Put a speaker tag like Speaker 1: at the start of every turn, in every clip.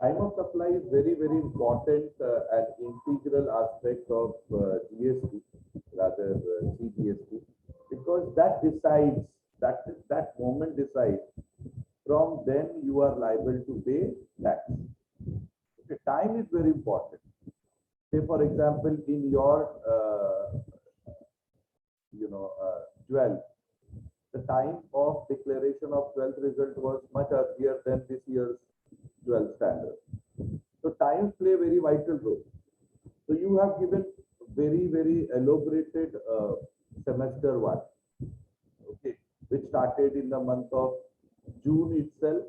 Speaker 1: Time of supply is very, very important and integral aspect of GST, rather CGST, because that decides, that moment decides, from then you are liable to pay tax. Okay, time is very important. Say, for example, in your, 12th, the time of declaration of 12th result was much earlier than this year's 12th standard. So times play a very vital role. So you have given very, very elaborated semester one, okay, which started in the month of June itself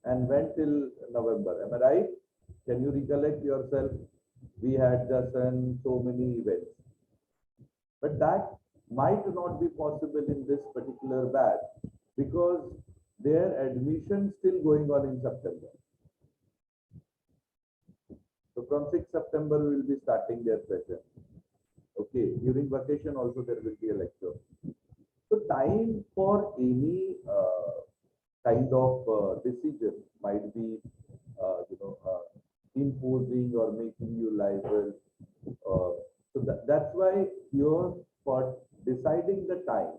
Speaker 1: and went till November. Am I right? Can you recollect yourself? We had just done so many events. But that might not be possible in this particular batch because their admission still going on in September. So from 6th September, we will be starting their session. Okay, during vacation also there will be a lecture. So time for any kind of decision might be, imposing or making you liable. So that's why here for deciding the time,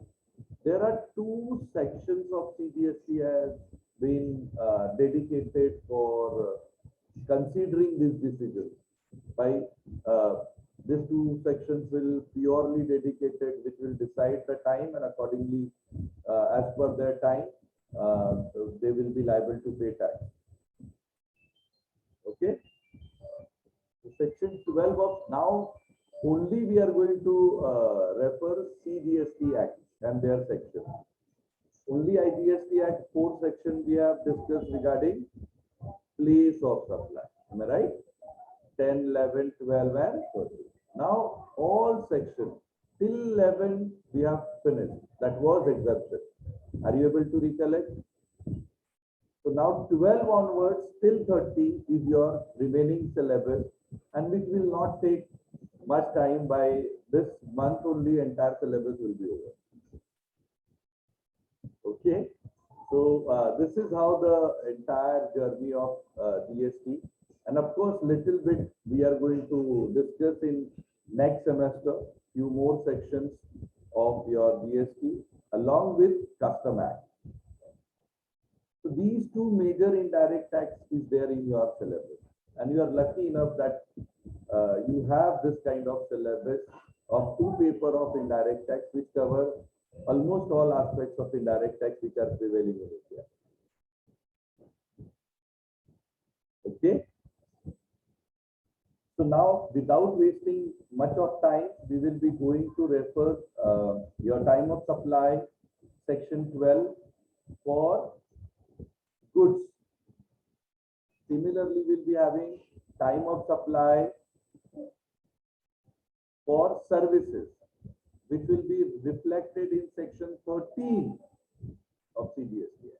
Speaker 1: there are two sections of CGST has been dedicated for considering this decision. By these two sections will purely dedicated, which will decide the time, and accordingly, as per their time, they will be liable to pay tax. Okay. So section 12 of now only we are going to refer CGST Act and their section. Only IGST Act 4 section we have discussed regarding place of supply. Am I right? 10, 11, 12, and 13. Now all sections till 11 we have finished. That was exemption. Are you able to recollect? So now 12 onwards till 30 is your remaining syllabus, and which will not take much time. By this month only entire syllabus will be over. Okay. So this is how the entire journey of GST, and of course little bit we are going to discuss in next semester few more sections of your GST along with Custom Act. So these two major indirect tax is there in your syllabus, and you are lucky enough that you have this kind of syllabus of two paper of indirect tax which cover almost all aspects of indirect tax which are prevailing in India. Okay. So now, without wasting much of time, we will be going to refer your time of supply, section 12 for goods. Similarly, we'll be having time of supply for services, which will be reflected in section 13 of CGST.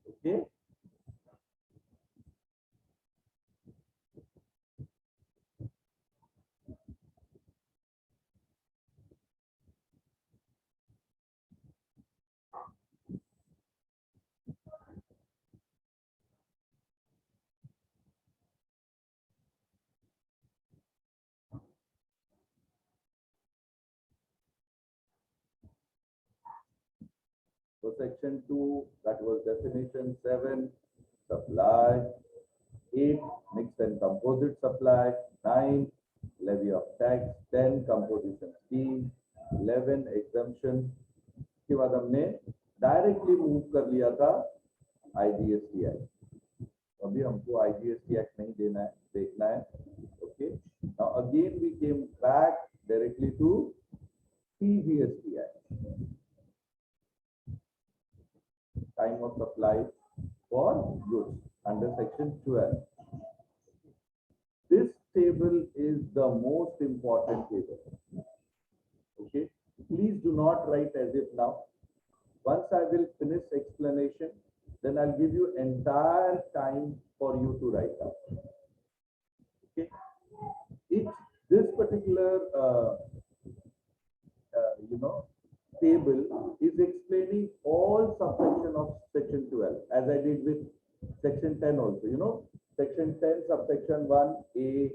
Speaker 1: Okay. So section 2, that was definition. 7, supply. 8, mixed and composite supply. 9, levy of tax. 10, composition scheme. 11, exemption. के बाद हमने directly move कर लिया था IGST act. अभी हमको IGST act नहीं देना है, देखना है. Okay. Now again we came back directly to CGST Act. Time of supply for goods under section 12. This table is the most important table. Okay. Please do not write as if now. Once I will finish explanation, then I'll give you entire time for you to write up. Okay. This particular table is explaining all subsection of section 12, as I did with section 10 also. section 10 subsection 1A,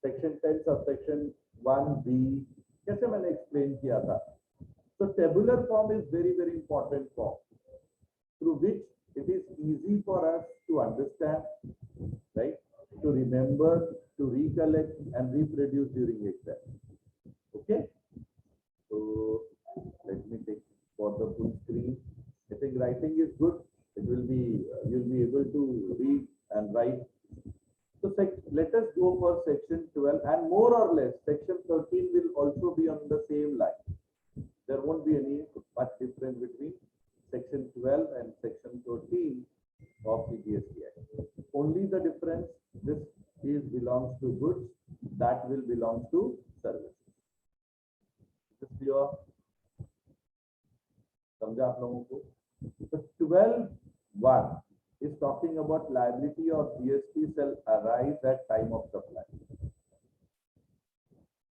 Speaker 1: section 10 subsection 1B, कैसे मैंने explain किया था? So tabular form is very important form through which it is easy for us to understand, right? To remember, to recollect and reproduce during exam. Okay? So let me take for the full screen. I think writing is good. It will be you'll be able to read and write. So let us go for section 12, and more or less section 13 will also be on the same line. There won't be any much difference between section 12 and section 13 of the GST Act. Only the difference, this is belongs to goods, that will belong to services. Is this clear? समझा आप लोगों को? So 12(1) is talking about liability of GST shall arise at time of supply.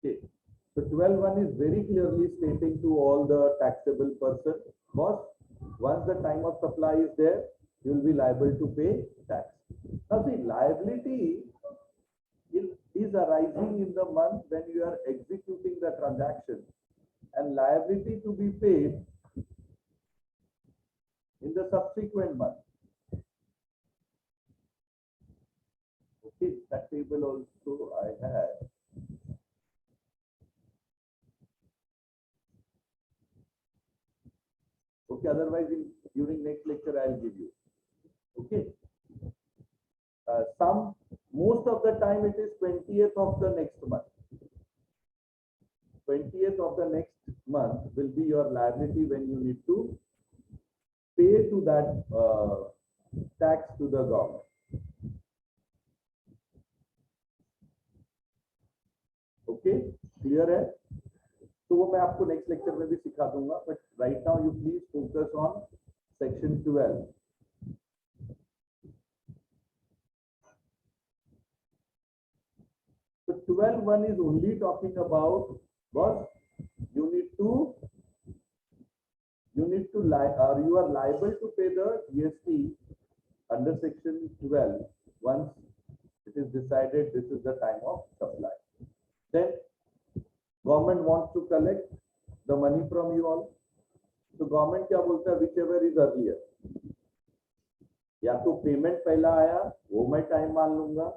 Speaker 1: Okay. So 12(1) is very clearly stating to all the taxable person, boss, once the time of supply is there, you will be liable to pay tax. Now see, liability is arising in the month when you are executing the transaction, and liability to be paid in the subsequent month. Okay, that table also I had. Okay, otherwise during next lecture I'll give you. Okay. Most of the time it is 20th of the next month. 20th of the next month will be your liability when you need to pay to that tax to the government. Okay, clear है? तो वो मैं आपको next lecture में भी सिखा दूंगा, but right now you please focus on section 12. So 12(1) is only talking about what you are liable to pay the GST under section 12 once it is decided this is the time of supply. Then government wants to collect the money from you all. So government क्या बोलता है? Whichever is earlier. या तो payment पहला आया वो मैं time मान लूंगा,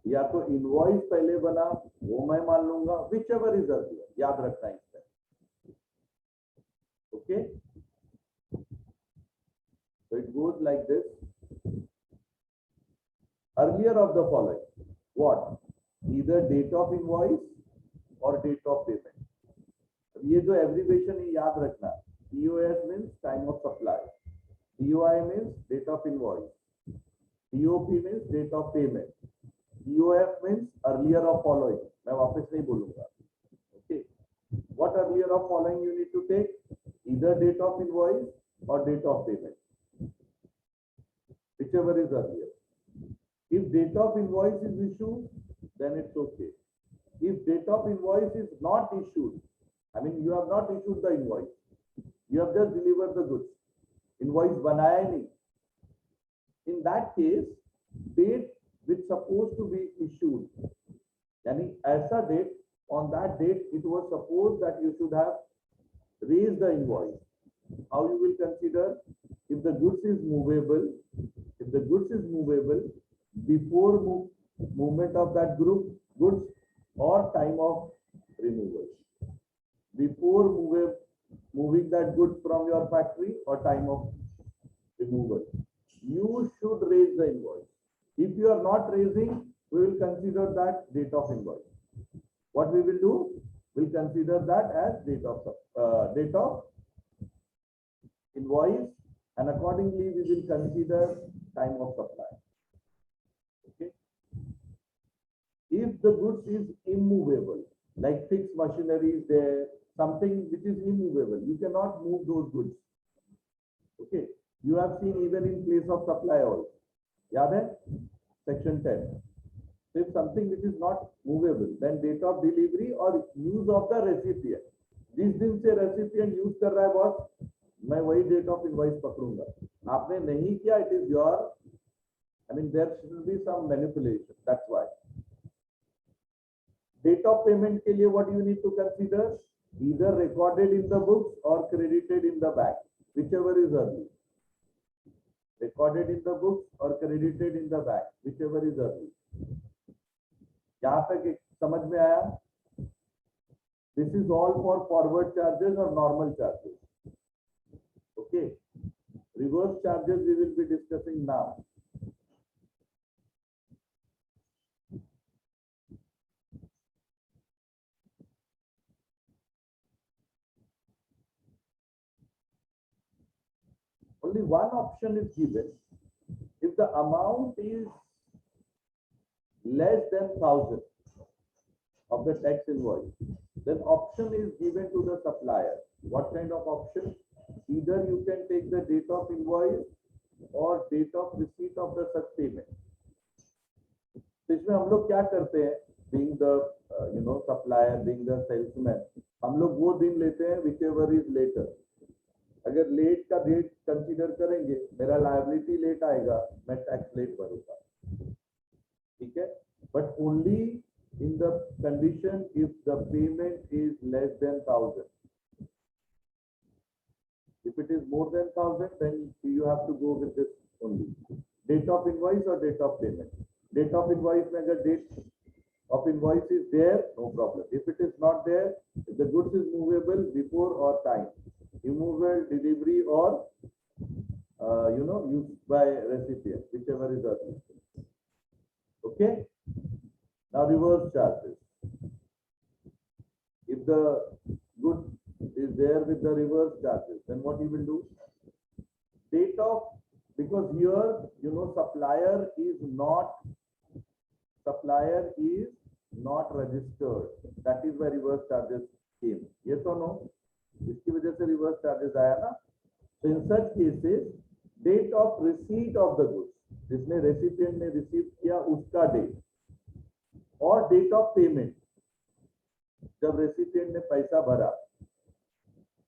Speaker 1: या तो इनवॉइस पहले बना वो मैं मान लूंगा, whichever is earlier. याद रखना है इसमें. Okay, so it goes like this. Earlier of the following, what? Either date of invoice or date of payment. ये जो abbreviation है याद रखना. EOS means time of supply, DOI means date of invoice, DOP means date of payment, EOF means earlier of following. मैं वापस नहीं बोलूंगा. Okay, what earlier of following you need to take? Either date of invoice or date of payment, whichever is earlier. If date of invoice is issued, then it's okay. If date of invoice is not issued, I mean you have not issued the invoice, you have just delivered the goods, invoice बनाया नहीं. In that case, date which supposed to be issued, यानी ऐसा date, on that date it was supposed that you should have raised the invoice. How you will consider? If the goods is movable, before movement of that goods or time of removal, before moving that goods from your factory or time of removal, you should raise the invoice. If you are not raising, we will consider that date of invoice. What we will do? We'll consider that as date of invoice, and accordingly we will consider time of supply. Okay. If the goods is immovable, like fixed machinery is there, something which is immovable, you cannot move those goods. Okay, you have seen even in place of supply also. याद है? Section 10. So if something which is not movable, then date of delivery or use of the recipient. जिस दिन से recipient use कर रहा है boss, मैं वही date of invoice पकड़ूंगा. आपने नहीं किया, it is your I mean, there should be some manipulation. That's why. Date of payment के लिए what you need to consider? Either recorded in the books or credited in the bank, whichever is early. Recorded in the books or credited in the bank, whichever is early. यहाँ तक समझ में आया? This is all for forward charges or normal charges. Okay. Reverse charges we will be discussing now. Only one option is given. If the amount is less than 1,000 of the tax invoice, then option is given to the supplier. What kind of option? Either you can take the date of invoice or date of receipt of the such payment. तो इसमें हम लोग क्या करते हैं? Being the supplier, being the salesman, हम लोग वो दिन लेते हैं whichever is later. अगर लेट का डेट कंसीडर करेंगे, मेरा लायबिलिटी लेट आएगा, मैं टैक्स लेट भरूंगा, ठीक है? But only in the condition if the payment is less than 1,000. If it is more than 1,000, then you have to go with this only. Date of invoice or date of payment. Date of invoice में अगर date of invoice is there, no problem. If it is not there, if the goods is movable before or time, removal, delivery, or used by recipient, whichever is early. Okay. Now reverse charges. If the good is there with the reverse charges, then what you will do? Date of, because here supplier is not registered. That is why reverse charges came. Yes or no? इसकी वजह से reverse charges आया ना. So in such cases, date of receipt of the goods, जिसने recipient ने receive किया उसका date, और डेट ऑफ पेमेंट, जब रेसिपिएंट ने पैसा भरा.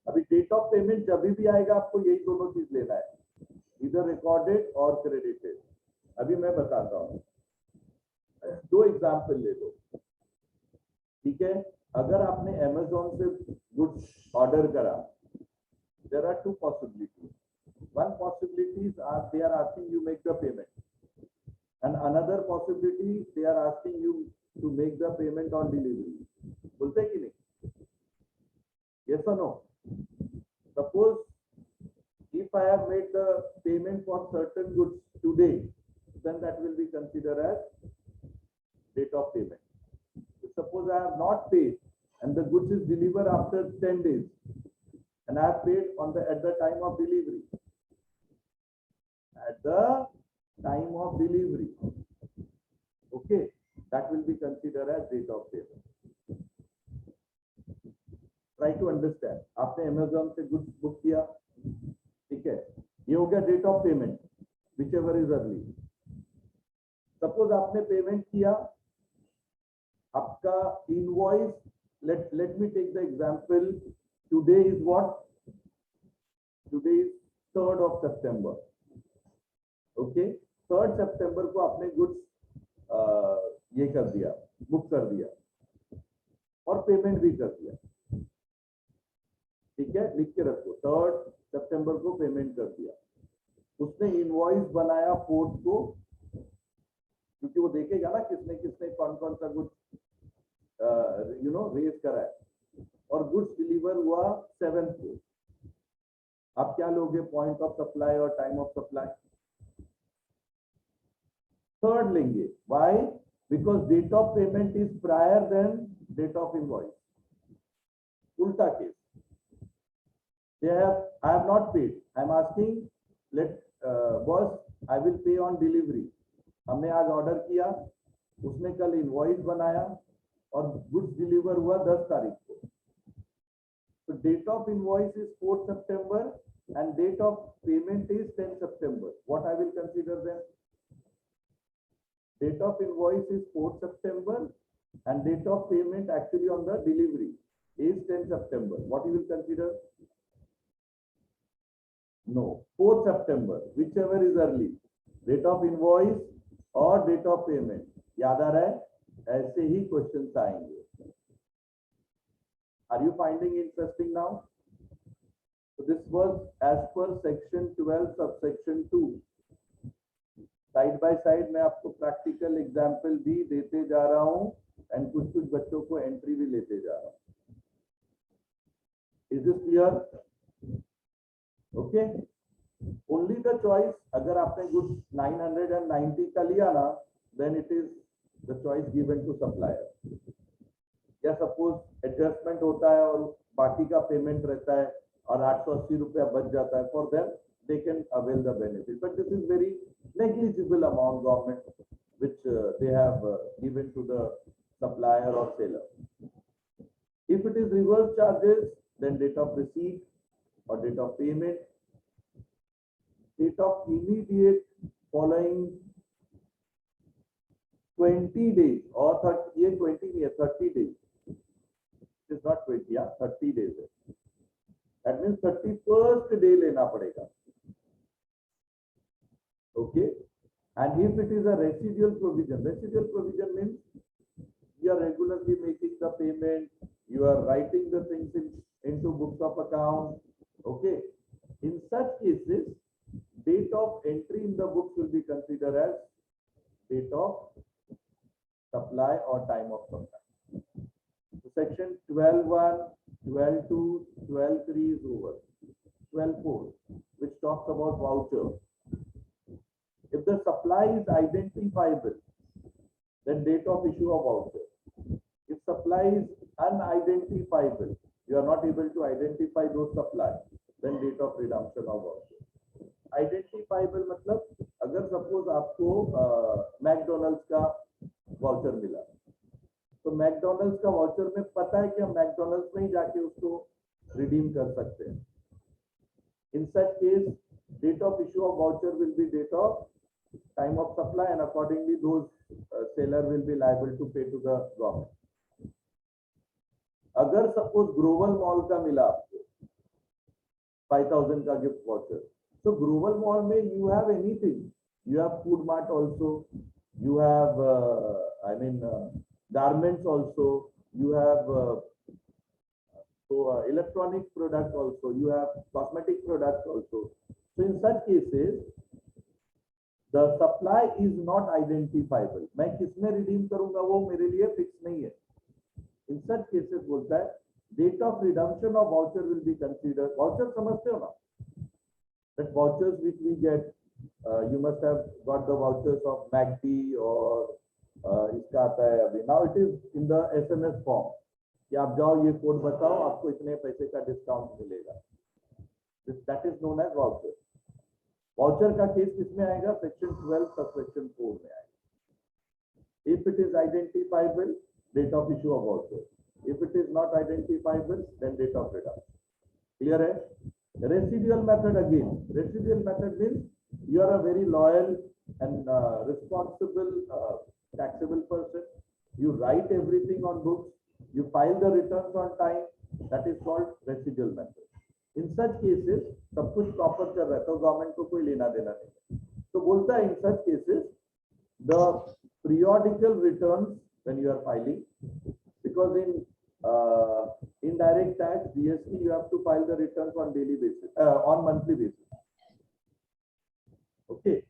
Speaker 1: अभी डेट ऑफ पेमेंट जब भी आएगा आपको यही दोनों चीज लेना है, इधर रिकॉर्डेड और क्रेडिटेड. अभी मैं बताता हूँ, दो एग्जाम्पल ले लो, ठीक है? अगर आपने Amazon से गुड्स ऑर्डर करा, there are two possibilities. One possibility is they are asking you make the payment, and another possibility they are asking you to make the payment on delivery. बोलते कि नहीं? Yes or no? Suppose if I have made the payment for certain goods today, then that will be considered as date of payment. Suppose I have not paid and the goods is delivered after 10 days and I have paid at the time of delivery. At the time of delivery. Okay, that will be considered as date of payment. Try to understand. आपने Amazon से goods book किया, ठीक है? ये हो गया date of payment, whichever is early. Suppose आपने payment किया, आपका invoice, let me take the example. Today is what? Today is 3rd of September. Okay, 3rd September को आपने goods ये कर दिया, बुक कर दिया और पेमेंट भी कर दिया, ठीक है? लिख के रखो, 3rd September को पेमेंट कर दिया. उसने इनवॉइस बनाया 4th को, क्योंकि वो देखेगा ना किसने कौन कौन सा गुड्स रेज करा है, और गुड्स डिलीवर हुआ 7th को. आप क्या लोगे? पॉइंट ऑफ सप्लाई और टाइम ऑफ सप्लाई. 3rd लेंगे. Why? Because date of payment is prior than date of invoice. उल्टा case, I have not paid. I am asking, boss, I will pay on delivery. हमने आज order किया, उसने कल invoice बनाया और goods deliver हुआ 10 तारीख को. तो date of invoice is 4th September and date of payment is 10th September. What I will consider then? Date of invoice is 4th September and date of payment actually on the delivery is 10th September. What you will consider? No, 4th September, whichever is early. Date of invoice और date of payment, याद आ रहा है? ऐसे ही questions आएंगे. Are you finding interesting now? So this was as per section 12 subsection 2. Side by side मैं आपको प्रैक्टिकल एग्जांपल भी देते जा रहा हूं एंड कुछ कुछ बच्चों को एंट्री भी लेते जा रहा हूं. Is this clear? Okay. Only the choice, अगर आपने गुड्स 990 का लिया ना, then it is the choice given to supplier. या सपोज एडजस्टमेंट होता है और बाकी का पेमेंट रहता है और 880 रुपया बच जाता है, for them they can avail the benefit, but this is very negligible amount government which they have given to the supplier or seller. If it is reverse charges, then date of receipt or date of payment, date of immediate following 20 days or 30, ये 20 नहीं है, 30 days. It is not 20, yeah, 30 days है. That means 31st day लेना पड़ेगा. Okay, and if it is a residual provision means you are regularly making the payment, you are writing the things into books of account. Okay, in such cases, date of entry in the books will be considered as date of supply or time of supply. So section 12.1, 12.2, 12.3 is over. 12.4, which talks about voucher. If the supply is identifiable, then date of issue of voucher. If supply is unidentifiable, you are not able to identify those supplies, then date of redemption of voucher. Identifiable मतलब अगर suppose आपको McDonald's का voucher मिला, तो McDonald's का voucher में पता है कि हम मैकडोनल्ड्स में ही जाके उसको रिडीम कर सकते हैं. In such case, date of issue of voucher will be date of time of supply, and accordingly those seller will be liable to pay to the government. अगर सपोज ग्लोबल मॉल का मिला आपको 5000 का gift voucher, so global mall में you have anything, you have food mart also, you have garments also, you have electronic product also, you have cosmetic products also. So in such cases the supply is not identifiable. मैं किसमें redeem करूंगा वो मेरे लिए fix नहीं है. In such cases बोलता है date of redemption of voucher will be considered. Voucher समझते हो ना? That vouchers which we get, you must have got the vouchers of MACD or इसका आता है अभी. Now it is in the SMS form कि आप जाओ ये कोड बताओ आपको इतने पैसे का डिस्काउंट मिलेगा. That is known as voucher. Voucher का केस किसमें आएगा? सेक्शन 12 सबसेक्शन 4 में आएगा. If it is identifiable, date of issue of voucher. If it is not identifiable, then date of redemption. Clear है? Residual method again. Residual method means you are a very loyal and responsible taxable person. You write everything on books. You file the returns on time. That is called residual method. In such cases, सब कुछ proper चल रहा है तो government को कोई लेना देना नहीं. तो बोलता है in such cases, the periodical returns when you are filing, because in indirect tax GST you have to file the returns on daily basis, on monthly basis. Okay,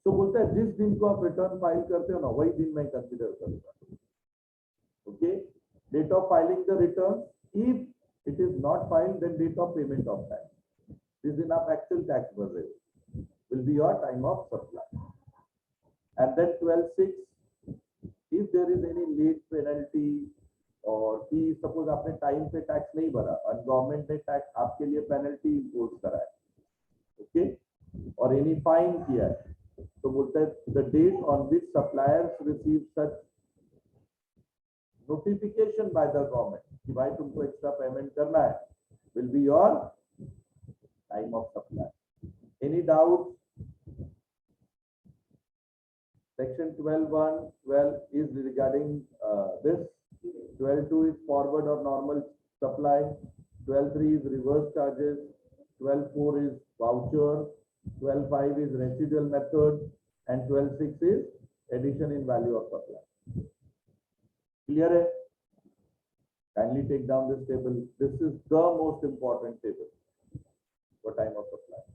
Speaker 1: तो बोलता है जिस दिन को आप रिटर्न फाइल करते हो ना वही दिन मैं कंसीडर करूंगा. Okay, date of filing the return. If it is not filed, then date of payment of tax. This is आप actual tax भर रहे हो, will be your time of supply. And then 12.6, if there is any late penalty or fee, suppose आपने time पे tax नहीं भरा और government ने टैक्स आपके लिए पेनल्टी इम्पोज करा है, ओके, और एनी फाइन किया है, तो बोलता है the date on which suppliers receive such notification by the government कि भाई तुमको एक्स्ट्रा पेमेंट करना है, will be your time of supply. Any doubt? Section 12.1, 12 is regarding this. 12.2 is forward or normal supply. 12.3 is reverse charges. 12.4 is voucher. 12.5 is residual method. and 12.6 is addition in value of supply. Clear hai? Kindly take down this table. This is the most important table for time of supply.